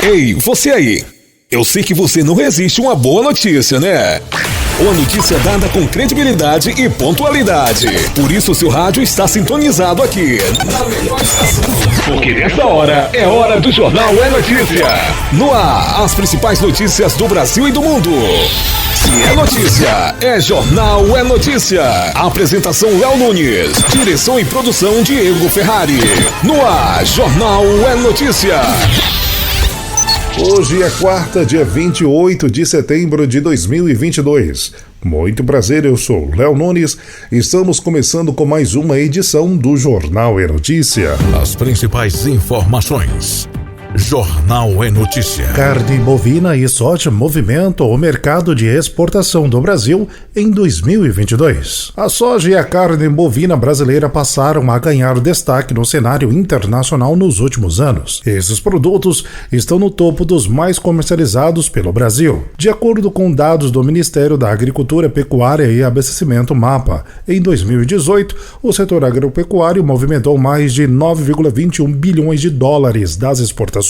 Ei, você aí! Eu sei que você não resiste a uma boa notícia, né? Uma notícia dada com credibilidade e pontualidade. Por isso seu rádio está sintonizado aqui na melhor estação. Porque nessa hora é hora do Jornal é Notícia. No ar, as principais notícias do Brasil e do mundo. Se é notícia, é Jornal é Notícia. Apresentação Léo Nunes. Direção e produção Diego Ferrari. No ar, Jornal é Notícia. Hoje é quarta, dia 28 de setembro de 2022. Muito prazer, eu sou Léo Nunes. Estamos começando com mais uma edição do Jornal é Notícia. As principais informações. Jornal é Notícia. Carne bovina e soja movimentam o mercado de exportação do Brasil em 2022. A soja e a carne bovina brasileira passaram a ganhar destaque no cenário internacional nos últimos anos. Esses produtos estão no topo dos mais comercializados pelo Brasil. De acordo com dados do Ministério da Agricultura, Pecuária e Abastecimento MAPA, em 2018, o setor agropecuário movimentou mais de 9,21 bilhões de dólares das exportações.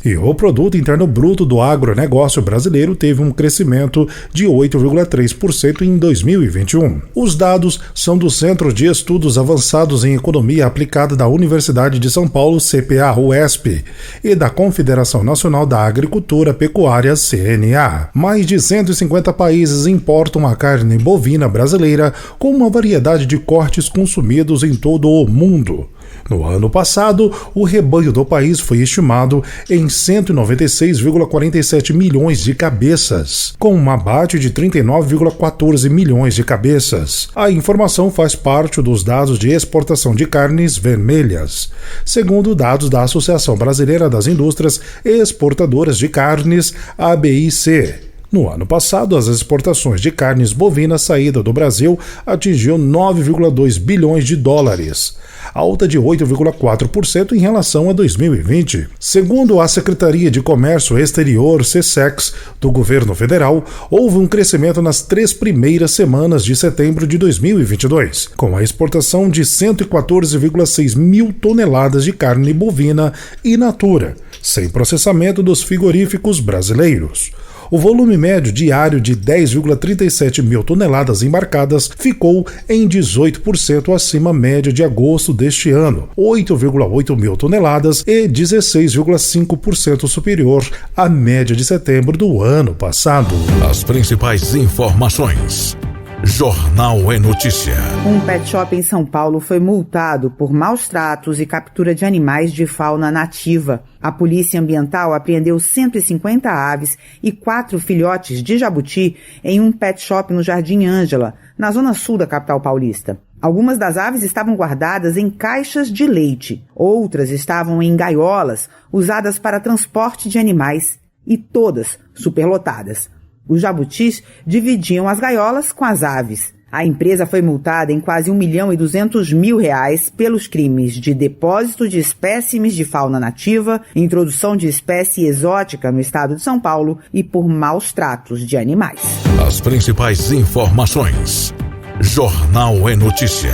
E o produto interno bruto do agronegócio brasileiro teve um crescimento de 8,3% em 2021. Os dados são do Centro de Estudos Avançados em Economia Aplicada da Universidade de São Paulo, CPA-UESP, e da Confederação Nacional da Agricultura Pecuária, CNA. Mais de 150 países importam a carne bovina brasileira com uma variedade de cortes consumidos em todo o mundo. No ano passado, o rebanho do país foi estimado em 196,47 milhões de cabeças, com um abate de 39,14 milhões de cabeças. A informação faz parte dos dados de exportação de carnes vermelhas, segundo dados da Associação Brasileira das Indústrias Exportadoras de Carnes, ABIC. No ano passado, as exportações de carnes bovinas saída do Brasil atingiu 9,2 bilhões de dólares, alta de 8,4% em relação a 2020. Segundo a Secretaria de Comércio Exterior, SECEX, do governo federal, houve um crescimento nas 3 primeiras semanas de setembro de 2022, com a exportação de 114,6 mil toneladas de carne bovina in natura, sem processamento dos frigoríficos brasileiros. O volume médio diário de 10,37 mil toneladas embarcadas ficou em 18% acima da média de agosto deste ano, 8,8 mil toneladas e 16,5% superior à média de setembro do ano passado. As principais informações. Jornal é Notícia. Um pet shop em São Paulo foi multado por maus tratos e captura de animais de fauna nativa. A Polícia Ambiental apreendeu 150 aves e 4 filhotes de jabuti em um pet shop no Jardim Ângela, na zona sul da capital paulista. Algumas das aves estavam guardadas em caixas de leite, outras estavam em gaiolas usadas para transporte de animais e todas superlotadas. Os jabutis dividiam as gaiolas com as aves. A empresa foi multada em quase R$1.200.000 pelos crimes de depósito de espécimes de fauna nativa, introdução de espécie exótica no estado de São Paulo e por maus tratos de animais. As principais informações. Jornal é Notícia.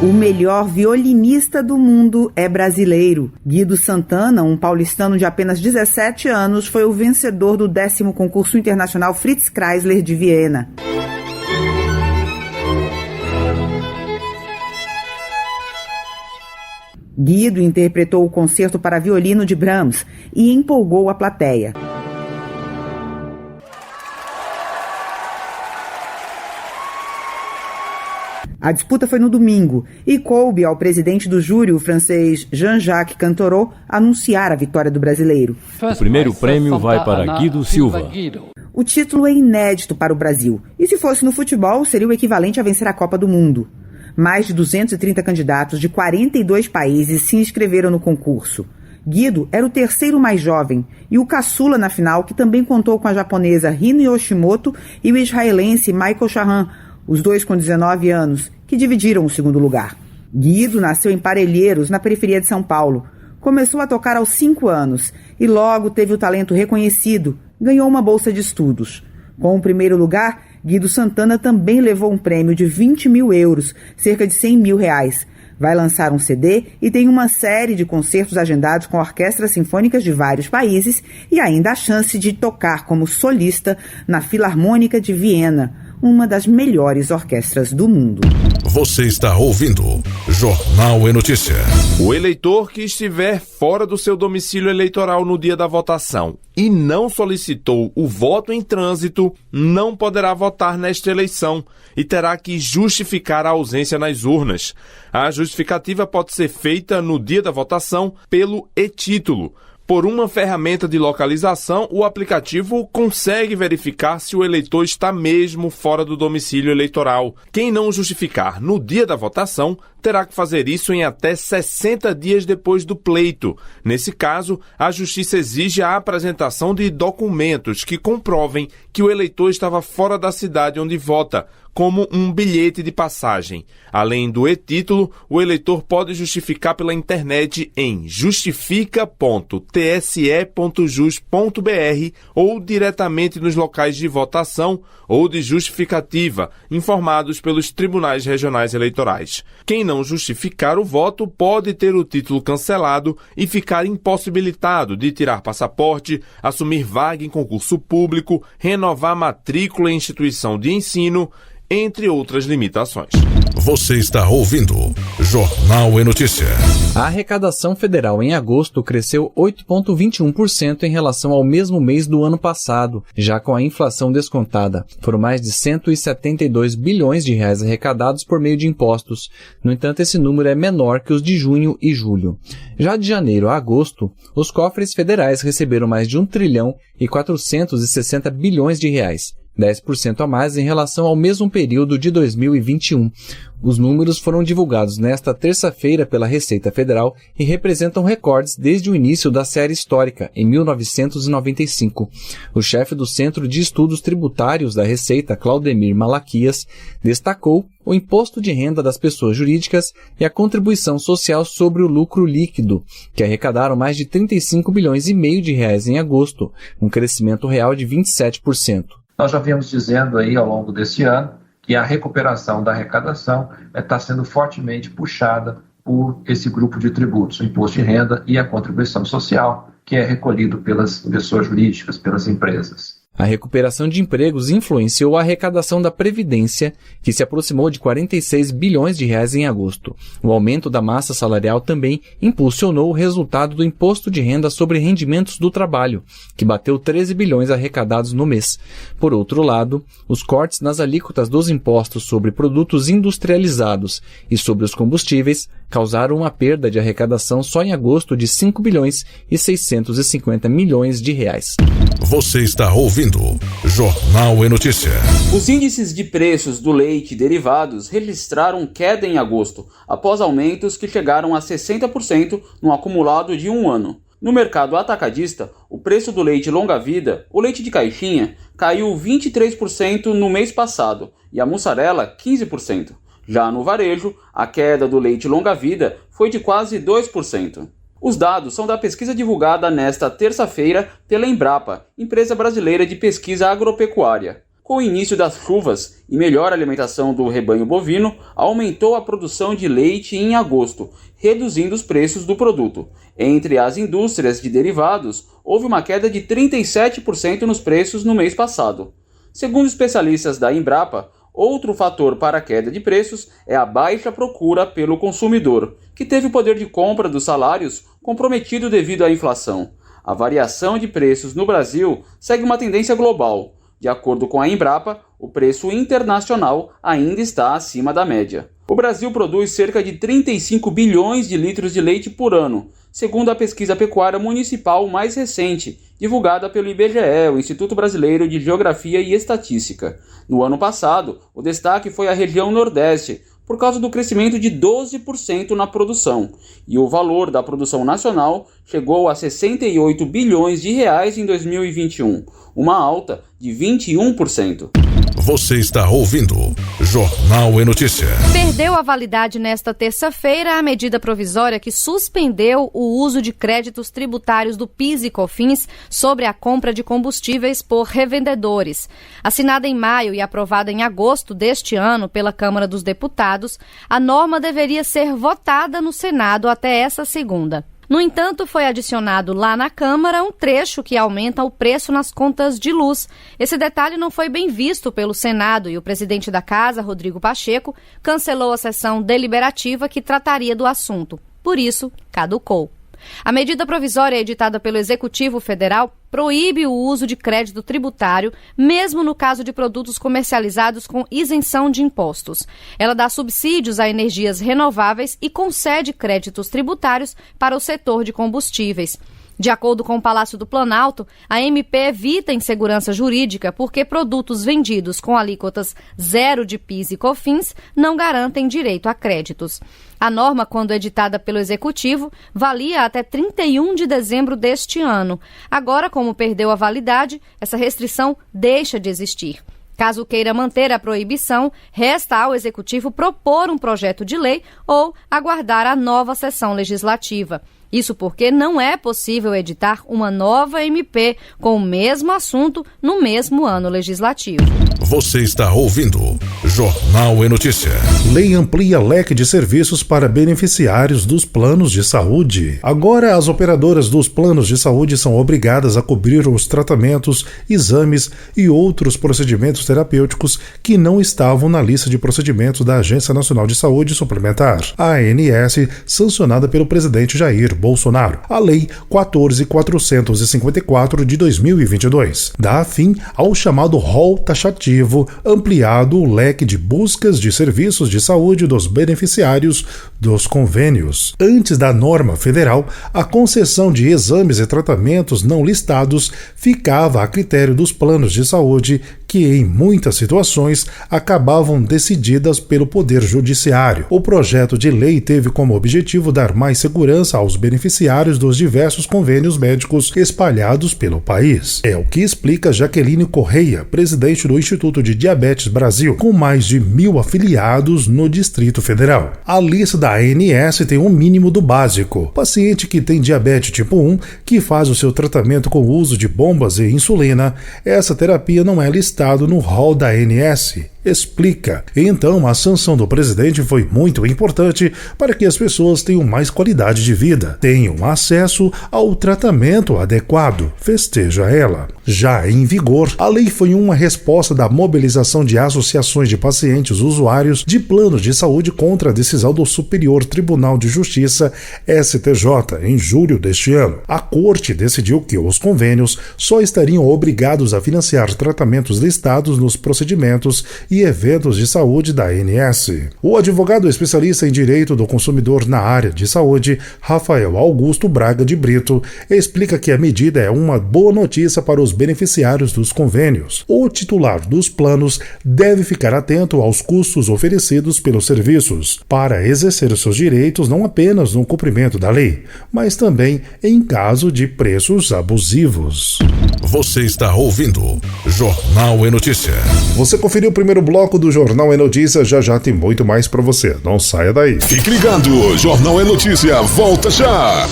O melhor violinista do mundo é brasileiro. Guido Santana, um paulistano de apenas 17 anos, foi o vencedor do 10º concurso internacional Fritz Kreisler de Viena. Guido interpretou o concerto para violino de Brahms e empolgou a plateia. A disputa foi no domingo e coube ao presidente do júri, o francês Jean-Jacques Cantorot, anunciar a vitória do brasileiro. O primeiro prêmio vai para Guido Silva. O título é inédito para o Brasil e, se fosse no futebol, seria o equivalente a vencer a Copa do Mundo. Mais de 230 candidatos de 42 países se inscreveram no concurso. Guido era o terceiro mais jovem e o caçula na final, que também contou com a japonesa Rino Yoshimoto e o israelense Michael Shahan, os dois com 19 anos, que dividiram o segundo lugar. Guido nasceu em Parelheiros, na periferia de São Paulo. Começou a tocar aos 5 anos e logo teve o talento reconhecido, ganhou uma bolsa de estudos. Com o primeiro lugar, Guido Santana também levou um prêmio de 20 mil euros, cerca de 100 mil reais. Vai lançar um CD e tem uma série de concertos agendados com orquestras sinfônicas de vários países e ainda a chance de tocar como solista na Filarmônica de Viena, uma das melhores orquestras do mundo. Você está ouvindo Jornal é Notícia. O eleitor que estiver fora do seu domicílio eleitoral no dia da votação e não solicitou o voto em trânsito, não poderá votar nesta eleição e terá que justificar a ausência nas urnas. A justificativa pode ser feita no dia da votação pelo e-título. Por uma ferramenta de localização, o aplicativo consegue verificar se o eleitor está mesmo fora do domicílio eleitoral. Quem não justificar no dia da votação terá que fazer isso em até 60 dias depois do pleito. Nesse caso, a Justiça exige a apresentação de documentos que comprovem que o eleitor estava fora da cidade onde vota, como um bilhete de passagem. Além do e-título, o eleitor pode justificar pela internet em justifica.tse.jus.br ou diretamente nos locais de votação ou de justificativa, informados pelos tribunais regionais eleitorais. Quem não justificar o voto pode ter o título cancelado e ficar impossibilitado de tirar passaporte, assumir vaga em concurso público, renovar matrícula em instituição de ensino, entre outras limitações. Você está ouvindo Jornal é Notícia. A arrecadação federal em agosto cresceu 8,21% em relação ao mesmo mês do ano passado, já com a inflação descontada. Foram mais de 172 bilhões de reais arrecadados por meio de impostos. No entanto, esse número é menor que os de junho e julho. Já de janeiro a agosto, os cofres federais receberam mais de 1 trilhão e 460 bilhões de reais. 10% a mais em relação ao mesmo período de 2021. Os números foram divulgados nesta terça-feira pela Receita Federal e representam recordes desde o início da série histórica, em 1995. O chefe do Centro de Estudos Tributários da Receita, Claudemir Malaquias, destacou o imposto de renda das pessoas jurídicas e a contribuição social sobre o lucro líquido, que arrecadaram mais de 35 bilhões e meio de reais em agosto, um crescimento real de 27%. Nós já viemos dizendo aí ao longo desse ano que a recuperação da arrecadação está sendo fortemente puxada por esse grupo de tributos, o imposto de renda e a contribuição social, que é recolhido pelas pessoas jurídicas, pelas empresas. A recuperação de empregos influenciou a arrecadação da Previdência, que se aproximou de 46 bilhões de reais em agosto. O aumento da massa salarial também impulsionou o resultado do Imposto de Renda sobre Rendimentos do Trabalho, que bateu 13 bilhões arrecadados no mês. Por outro lado, os cortes nas alíquotas dos impostos sobre produtos industrializados e sobre os combustíveis causaram uma perda de arrecadação só em agosto de 5 bilhões e 650 milhões de reais. Você está ouvindo Jornal é Notícia. Os índices de preços do leite e derivados registraram queda em agosto, após aumentos que chegaram a 60% no acumulado de um ano. No mercado atacadista, o preço do leite longa-vida, o leite de caixinha, caiu 23% no mês passado e a mussarela 15%. Já no varejo, a queda do leite longa-vida foi de quase 2%. Os dados são da pesquisa divulgada nesta terça-feira pela Embrapa, empresa brasileira de pesquisa agropecuária. Com o início das chuvas e melhor alimentação do rebanho bovino, aumentou a produção de leite em agosto, reduzindo os preços do produto. Entre as indústrias de derivados, houve uma queda de 37% nos preços no mês passado. Segundo especialistas da Embrapa, outro fator para a queda de preços é a baixa procura pelo consumidor, que teve o poder de compra dos salários comprometido devido à inflação. A variação de preços no Brasil segue uma tendência global. De acordo com a Embrapa, o preço internacional ainda está acima da média. O Brasil produz cerca de 35 bilhões de litros de leite por ano, segundo a pesquisa pecuária municipal mais recente, divulgada pelo IBGE, o Instituto Brasileiro de Geografia e Estatística. No ano passado, o destaque foi a região Nordeste, por causa do crescimento de 12% na produção, e o valor da produção nacional chegou a 68 bilhões de reais em 2021, uma alta de 21%. Você está ouvindo Jornal e Notícia. Perdeu a validade nesta terça-feira a medida provisória que suspendeu o uso de créditos tributários do PIS e COFINS sobre a compra de combustíveis por revendedores. Assinada em maio e aprovada em agosto deste ano pela Câmara dos Deputados, a norma deveria ser votada no Senado até essa segunda. No entanto, foi adicionado lá na Câmara um trecho que aumenta o preço nas contas de luz. Esse detalhe não foi bem visto pelo Senado e o presidente da Casa, Rodrigo Pacheco, cancelou a sessão deliberativa que trataria do assunto. Por isso, caducou. A medida provisória editada pelo Executivo Federal proíbe o uso de crédito tributário, mesmo no caso de produtos comercializados com isenção de impostos. Ela dá subsídios a energias renováveis e concede créditos tributários para o setor de combustíveis. De acordo com o Palácio do Planalto, a MP evita insegurança jurídica porque produtos vendidos com alíquotas zero de PIS e COFINS não garantem direito a créditos. A norma, quando editada pelo Executivo, valia até 31 de dezembro deste ano. Agora, como perdeu a validade, essa restrição deixa de existir. Caso queira manter a proibição, resta ao Executivo propor um projeto de lei ou aguardar a nova sessão legislativa. Isso porque não é possível editar uma nova MP com o mesmo assunto no mesmo ano legislativo. Você está ouvindo Jornal e Notícia. Lei amplia leque de serviços para beneficiários dos planos de saúde. Agora, as operadoras dos planos de saúde são obrigadas a cobrir os tratamentos, exames e outros procedimentos terapêuticos que não estavam na lista de procedimentos da Agência Nacional de Saúde Suplementar, a ANS, sancionada pelo presidente Jair Bolsonaro. A Lei 14.454 de 2022 dá fim ao chamado rol taxativo, ampliado o leque de buscas de serviços de saúde dos beneficiários dos convênios. Antes da norma federal, a concessão de exames e tratamentos não listados ficava a critério dos planos de saúde que, em muitas situações, acabavam decididas pelo Poder Judiciário. O projeto de lei teve como objetivo dar mais segurança aos beneficiários dos diversos convênios médicos espalhados pelo país. É o que explica Jaqueline Correia, presidente do Instituto de Diabetes Brasil, com mais de 1.000 afiliados no Distrito Federal. A lista da ANS tem um mínimo do básico. Paciente que tem diabetes tipo 1, que faz o seu tratamento com o uso de bombas e insulina, essa terapia não é listada no rol da ANS. Explica. Então, a sanção do presidente foi muito importante para que as pessoas tenham mais qualidade de vida, tenham acesso ao tratamento adequado, festeja ela. Já em vigor, a lei foi uma resposta da mobilização de associações de pacientes usuários de planos de saúde contra a decisão do Superior Tribunal de Justiça, STJ, em julho deste ano. A Corte decidiu que os convênios só estariam obrigados a financiar tratamentos listados nos procedimentos e eventos de saúde da ANS. O advogado especialista em direito do consumidor na área de saúde, Rafael Augusto Braga de Brito, explica que a medida é uma boa notícia para os beneficiários dos convênios. O titular dos planos deve ficar atento aos custos oferecidos pelos serviços, para exercer seus direitos não apenas no cumprimento da lei, mas também em caso de preços abusivos. Você está ouvindo Jornal e Notícia. Você conferiu o primeiro bloco do Jornal é Notícia, já tem muito mais para você. Não saia daí. Fique ligado, Jornal é Notícia, volta já!